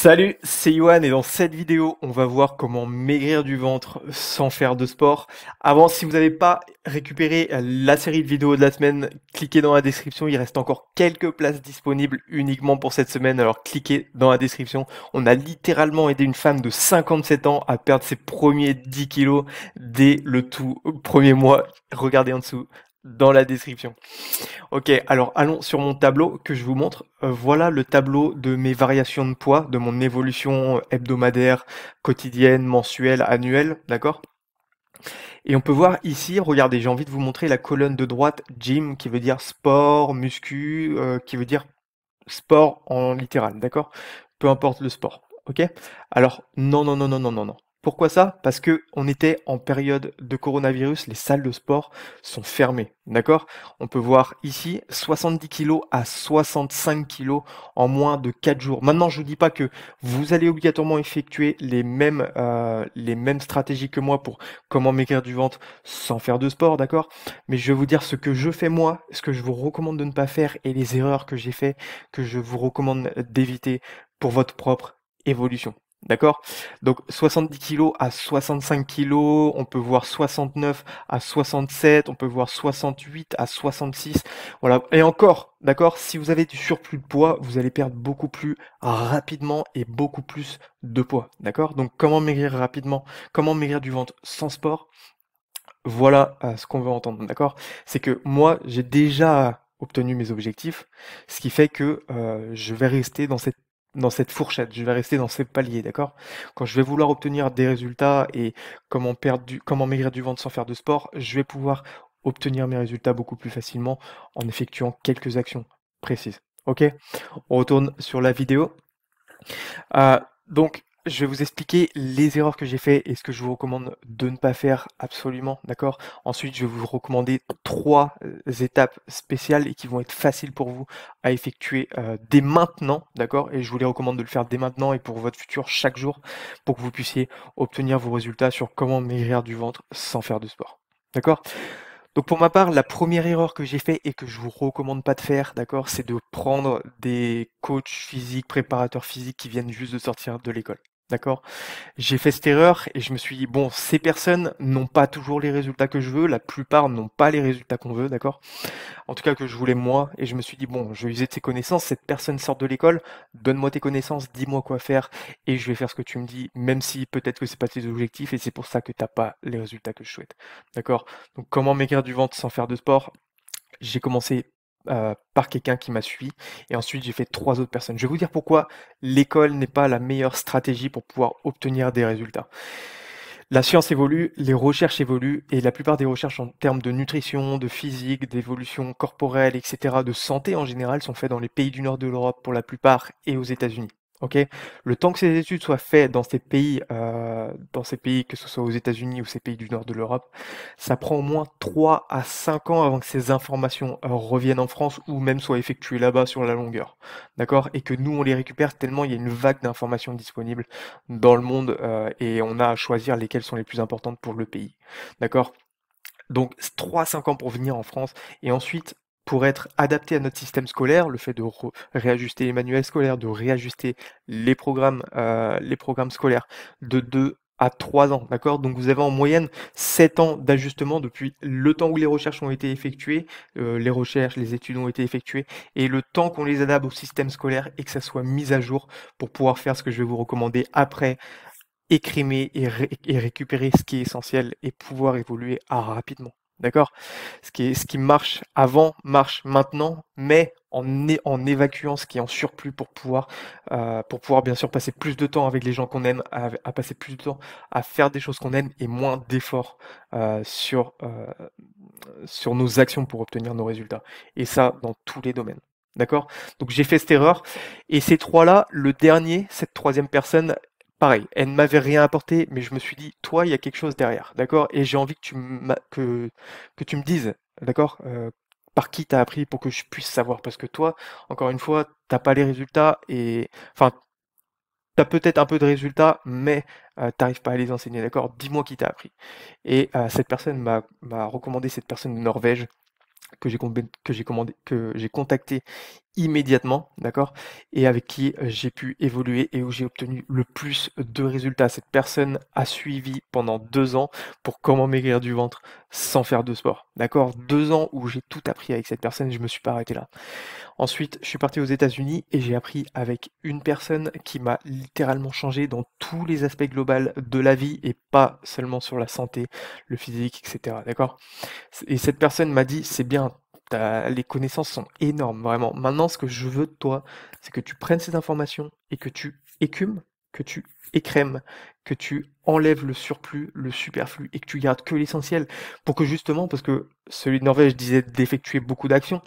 Salut, c'est Yohan et dans cette vidéo, on va voir comment maigrir du ventre sans faire de sport. Avant, si vous n'avez pas récupéré la série de vidéos de la semaine, cliquez dans la description, il reste encore quelques places disponibles uniquement pour cette semaine, alors cliquez dans la description. On a littéralement aidé une femme de 57 ans à perdre ses premiers 10 kilos dès le tout premier mois. Regardez en dessous dans la description. Ok, alors allons sur mon tableau que je vous montre. Voilà le tableau de mes variations de poids, de mon évolution hebdomadaire, quotidienne, mensuelle, annuelle, d'accord? Et on peut voir ici, regardez, j'ai envie de vous montrer la colonne de droite, gym, qui veut dire sport, muscu, qui veut dire sport en littéral, d'accord? Peu importe le sport, ok? Alors, non, non, non, non, non, non, non. Pourquoi ça? Parce que on était en période de coronavirus, les salles de sport sont fermées, d'accord? On peut voir ici 70 kilos à 65 kilos en moins de 4 jours. Maintenant, je vous dis pas que vous allez obligatoirement effectuer les mêmes stratégies que moi pour comment maigrir du ventre sans faire de sport, d'accord? Mais je vais vous dire ce que je fais moi, ce que je vous recommande de ne pas faire et les erreurs que j'ai fait que je vous recommande d'éviter pour votre propre évolution. D'accord? Donc 70 kilos à 65 kilos, on peut voir 69 à 67, on peut voir 68 à 66. Voilà. Et encore, d'accord? Si vous avez du surplus de poids, vous allez perdre beaucoup plus rapidement et beaucoup plus de poids. D'accord? Donc comment maigrir rapidement? Comment maigrir du ventre sans sport? Voilà ce qu'on veut entendre, d'accord? C'est que moi, j'ai déjà obtenu mes objectifs, ce qui fait que je vais rester dans cette fourchette, je vais rester dans ces paliers, d'accord? Quand je vais vouloir obtenir des résultats et comment maigrir du ventre sans faire de sport, je vais pouvoir obtenir mes résultats beaucoup plus facilement en effectuant quelques actions précises. Ok? On retourne sur la vidéo. Donc, je vais vous expliquer les erreurs que j'ai fait et ce que je vous recommande de ne pas faire absolument, d'accord? Ensuite, je vais vous recommander 3 étapes spéciales et qui vont être faciles pour vous à effectuer dès maintenant, d'accord? Et je vous les recommande de le faire dès maintenant et pour votre futur chaque jour pour que vous puissiez obtenir vos résultats sur comment maigrir du ventre sans faire de sport. D'accord? Donc pour ma part, la première erreur que j'ai fait et que je vous recommande pas de faire, d'accord, c'est de prendre des coachs physiques, préparateurs physiques qui viennent juste de sortir de l'école. D'accord? J'ai fait cette erreur et je me suis dit, bon, ces personnes n'ont pas toujours les résultats que je veux, la plupart n'ont pas les résultats qu'on veut, d'accord? En tout cas que je voulais moi, et je me suis dit, bon, je vais user de ses connaissances, cette personne sort de l'école, donne-moi tes connaissances, dis-moi quoi faire, et je vais faire ce que tu me dis, même si peut-être que c'est pas tes objectifs, et c'est pour ça que t'as pas les résultats que je souhaite. D'accord? Donc comment maigrir du ventre sans faire de sport? J'ai commencé par quelqu'un qui m'a suivi, et ensuite j'ai fait 3 autres personnes. Je vais vous dire pourquoi l'école n'est pas la meilleure stratégie pour pouvoir obtenir des résultats. La science évolue, les recherches évoluent, et la plupart des recherches en termes de nutrition, de physique, d'évolution corporelle, etc., de santé en général, sont faites dans les pays du nord de l'Europe pour la plupart et aux États-Unis. Ok? Le temps que ces études soient faites dans ces pays, que ce soit aux États-Unis ou ces pays du nord de l'Europe, ça prend au moins 3 à 5 ans avant que ces informations reviennent en France ou même soient effectuées là-bas sur la longueur. D'accord? Et que nous, on les récupère tellement il y a une vague d'informations disponibles dans le monde et on a à choisir lesquelles sont les plus importantes pour le pays. D'accord? Donc 3 à 5 ans pour venir en France et ensuite pour être adapté à notre système scolaire, le fait de réajuster les manuels scolaires, de réajuster les programmes scolaires de 2 à 3 ans, d'accord? Donc vous avez en moyenne 7 ans d'ajustement depuis le temps où les recherches ont été effectuées, les études ont été effectuées, et le temps qu'on les adapte au système scolaire et que ça soit mis à jour pour pouvoir faire ce que je vais vous recommander après, écrimer et récupérer ce qui est essentiel et pouvoir évoluer rapidement. D'accord? Ce qui marche avant marche maintenant, mais en évacuant ce qui est en surplus pour pouvoir bien sûr passer plus de temps avec les gens qu'on aime, à passer plus de temps à faire des choses qu'on aime et moins d'efforts sur nos actions pour obtenir nos résultats. Et ça, dans tous les domaines. D'accord? Donc j'ai fait cette erreur. Et ces trois-là, le dernier, cette troisième personne, pareil, elle ne m'avait rien apporté, mais je me suis dit, toi, il y a quelque chose derrière, d'accord? Et j'ai envie que tu me dises, d'accord? Par qui t'as appris pour que je puisse savoir, parce que toi, encore une fois, t'as pas les résultats et, enfin, t'as peut-être un peu de résultats, mais t'arrives pas à les enseigner, d'accord? Dis-moi qui t'a appris. Et cette personne m'a recommandé cette personne de Norvège que j'ai contacté immédiatement, d'accord? Et avec qui, j'ai pu évoluer et où j'ai obtenu le plus de résultats. Cette personne a suivi pendant 2 ans pour comment maigrir du ventre sans faire de sport, d'accord? 2 ans où j'ai tout appris avec cette personne et je me suis pas arrêté là. Ensuite, je suis parti aux États-Unis et j'ai appris avec une personne qui m'a littéralement changé dans tous les aspects globaux de la vie et pas seulement sur la santé, le physique, et cetera, d'accord? Et cette personne m'a dit: «C'est bien, les connaissances sont énormes, vraiment. Maintenant, ce que je veux de toi, c'est que tu prennes ces informations et que tu écumes, que tu écrèmes, que tu enlèves le surplus, le superflu et que tu gardes que l'essentiel». Pour que justement parce que celui de Norvège disait d'effectuer beaucoup d'actions,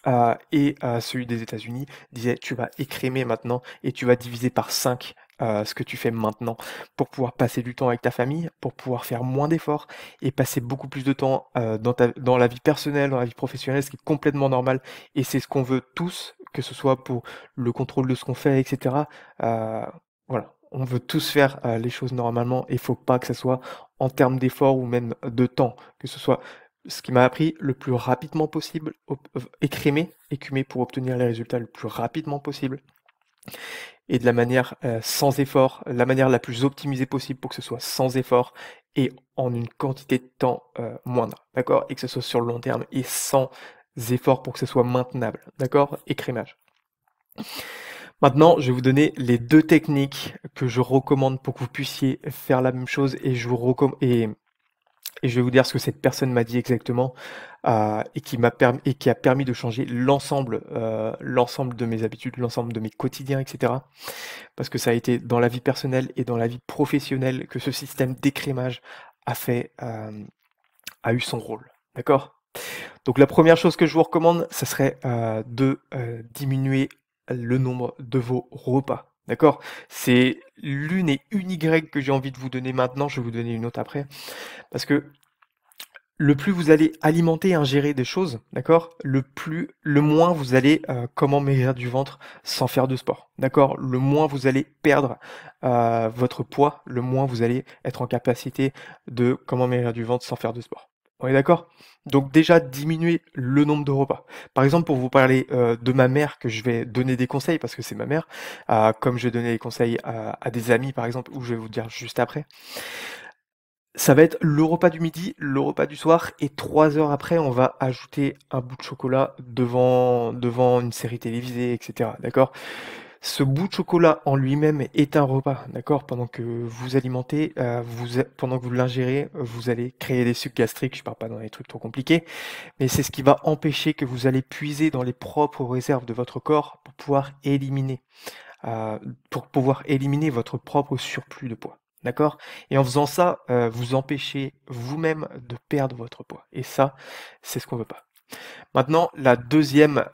celui des États-Unis disait: «Tu vas écrémer maintenant et tu vas diviser par 5 ce que tu fais maintenant pour pouvoir passer du temps avec ta famille, pour pouvoir faire moins d'efforts et passer beaucoup plus de temps, dans la vie personnelle, dans la vie professionnelle», ce qui est complètement normal et c'est ce qu'on veut tous, que ce soit pour le contrôle de ce qu'on fait et cetera. Voilà, on veut tous faire, les choses normalement et il faut pas que ça soit en termes d'efforts ou même de temps, que ce soit ce qui m'a appris le plus rapidement possible, écumer pour obtenir les résultats le plus rapidement possible et de la manière, sans effort, la manière la plus optimisée possible pour que ce soit sans effort et en une quantité de temps, moindre, d'accord? Et que ce soit sur le long terme et sans effort pour que ce soit maintenable, d'accord? Écrémage. Maintenant, je vais vous donner les 2 techniques que je recommande pour que vous puissiez faire la même chose et je vous recomm et je vais vous dire ce que cette personne m'a dit exactement, et qui a permis de changer l'ensemble de mes habitudes, l'ensemble de mes quotidiens et cetera. Parce que ça a été dans la vie personnelle et dans la vie professionnelle que ce système d'écrémage a eu son rôle. D'accord? Donc la première chose que je vous recommande, ça serait, de, diminuer le nombre de vos repas. D'accord? C'est l'une et unique règle que j'ai envie de vous donner maintenant, je vais vous donner une autre après. Parce que le plus vous allez alimenter, ingérer des choses, d'accord? Le moins vous allez, comment maigrir du ventre sans faire de sport, d'accord? Le moins vous allez perdre, votre poids, le moins vous allez être en capacité de comment maigrir du ventre sans faire de sport. On est d'accord? Donc déjà diminuer le nombre de repas. Par exemple, pour vous parler, de ma mère que je vais donner des conseils parce que c'est ma mère, comme je vais donner des conseils à des amis par exemple, ou je vais vous dire juste après. Ça va être le repas du midi, le repas du soir et 3 heures après, on va ajouter un bout de chocolat devant une série télévisée et cetera, d'accord? Ce bout de chocolat en lui-même est un repas, d'accord? Pendant que vous alimentez, pendant que vous l'ingérez, vous allez créer des sucs gastriques, je parle pas dans les trucs trop compliqués, mais c'est ce qui va empêcher que vous allez puiser dans les propres réserves de votre corps pour pouvoir éliminer votre propre surplus de poids. D'accord? Et en faisant ça, vous empêchez vous-même de perdre votre poids. Et ça, c'est ce qu'on veut pas. Maintenant, la deuxième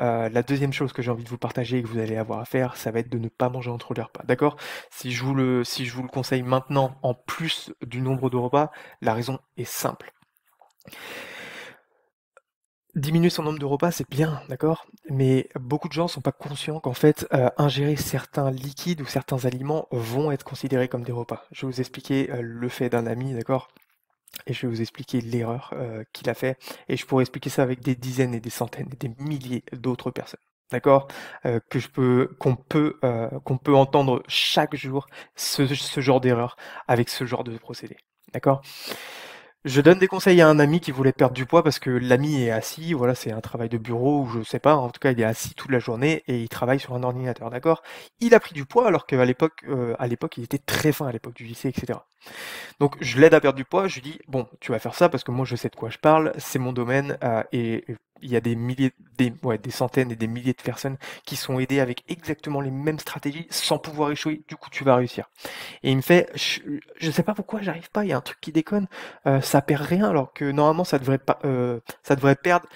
chose que j'ai envie de vous partager et que vous allez avoir à faire, ça va être de ne pas manger entre les repas. D'accord? Si je vous le conseille maintenant, en plus du nombre de repas, la raison est simple. Diminuer son nombre de repas, c'est bien, d'accord? Mais beaucoup de gens sont pas conscients qu'en fait, ingérer certains liquides ou certains aliments vont être considérés comme des repas. Je vais vous expliquer, le fait d'un ami, d'accord? Et je vais vous expliquer l'erreur, qu'il a fait et je pourrais expliquer ça avec des dizaines et des centaines et des milliers d'autres personnes, d'accord? Qu'on peut entendre chaque jour ce genre d'erreur avec ce genre de procédé, d'accord? Je donne des conseils à un ami qui voulait perdre du poids parce que l'ami est assis, voilà, c'est un travail de bureau ou je sais pas, en tout cas, il est assis toute la journée et il travaille sur un ordinateur, d'accord? Il a pris du poids alors qu'à l'époque, il était très fin à l'époque du lycée, et cetera. Donc je l'aide à perdre du poids, je lui dis: «Bon, tu vas faire ça parce que moi je sais de quoi je parle, c'est mon domaine, et il y a des centaines et des milliers de personnes qui sont aidées avec exactement les mêmes stratégies sans pouvoir échouer, du coup tu vas réussir». Et il me fait: «Je sais pas pourquoi j'arrive pas, il y a un truc qui déconne, ça perd rien alors que normalement ça devrait perdre,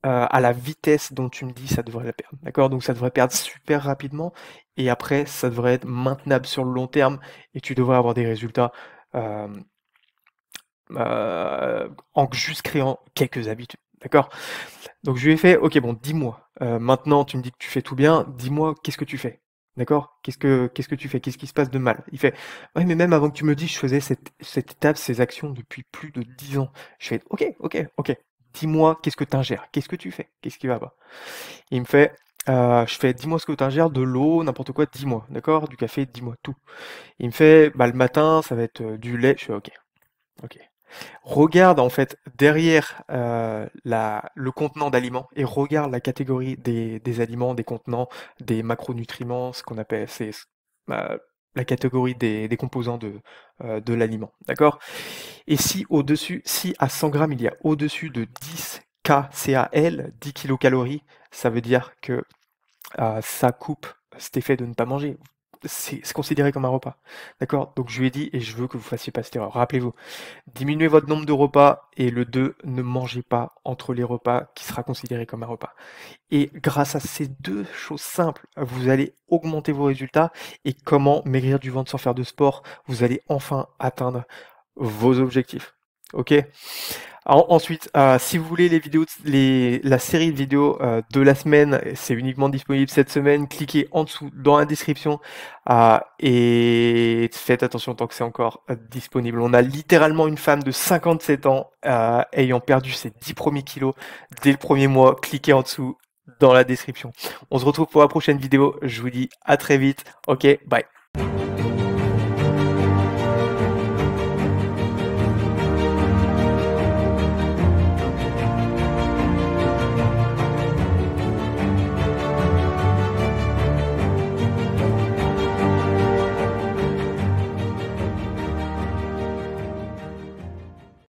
à la vitesse dont tu me dis ça devrait la perdre». D'accord? Donc ça devrait perdre super rapidement et après ça devrait être maintenable sur le long terme et tu devrais avoir des résultats, hem, en juste créant quelques habitudes. D'accord? Donc je lui ai fait: «OK, bon dis-moi, maintenant tu me dis que tu fais tout bien, dis-moi qu'est-ce que tu fais? D'accord? Qu'est-ce que tu fais? Qu'est-ce qui se passe de mal?» Il fait: «Ouais, mais même avant que tu me le dises, je faisais cette étape, ces actions depuis plus de 10 ans». Je fais: «OK, OK, OK. dis-moi qu'est-ce que tu ingères, qu'est-ce que tu fais, qu'est-ce qui va pas? Il me fait, je fais: «Dis-moi ce que tu ingères, de l'eau, n'importe quoi, dis-moi, d'accord? Du café, dis-moi tout». Il me fait: «Bah, le matin, ça va être, du lait». Je fais: «OK, OK». Regarde en fait derrière, le contenant d'aliments et regarde la catégorie des aliments, des contenants, des macronutriments, ce qu'on appelle bah, la catégorie des composants de l'aliment, d'accord? Et si à 100 grammes, il y a au-dessus de 10 kcal, 10 kilocalories, ça veut dire que ça coupe cet effet de ne pas manger. C'est considéré comme un repas, d'accord? Donc je lui ai dit et je veux que vous fassiez pas cette erreur. Rappelez-vous, diminuez votre nombre de repas et le 2, ne mangez pas entre les repas qui sera considéré comme un repas. Et grâce à ces 2 choses simples, vous allez augmenter vos résultats et comment maigrir du ventre sans faire de sport, vous allez enfin atteindre vos objectifs. OK? Ensuite, si vous voulez la série de vidéos de la semaine, c'est uniquement disponible cette semaine. Cliquez en dessous dans la description et faites attention tant que c'est encore disponible. On a littéralement une femme de 57 ans ayant perdu ses 10 premiers kilos dès le premier mois. Cliquez en dessous dans la description. On se retrouve pour la prochaine vidéo. Je vous dis à très vite. Ok, bye.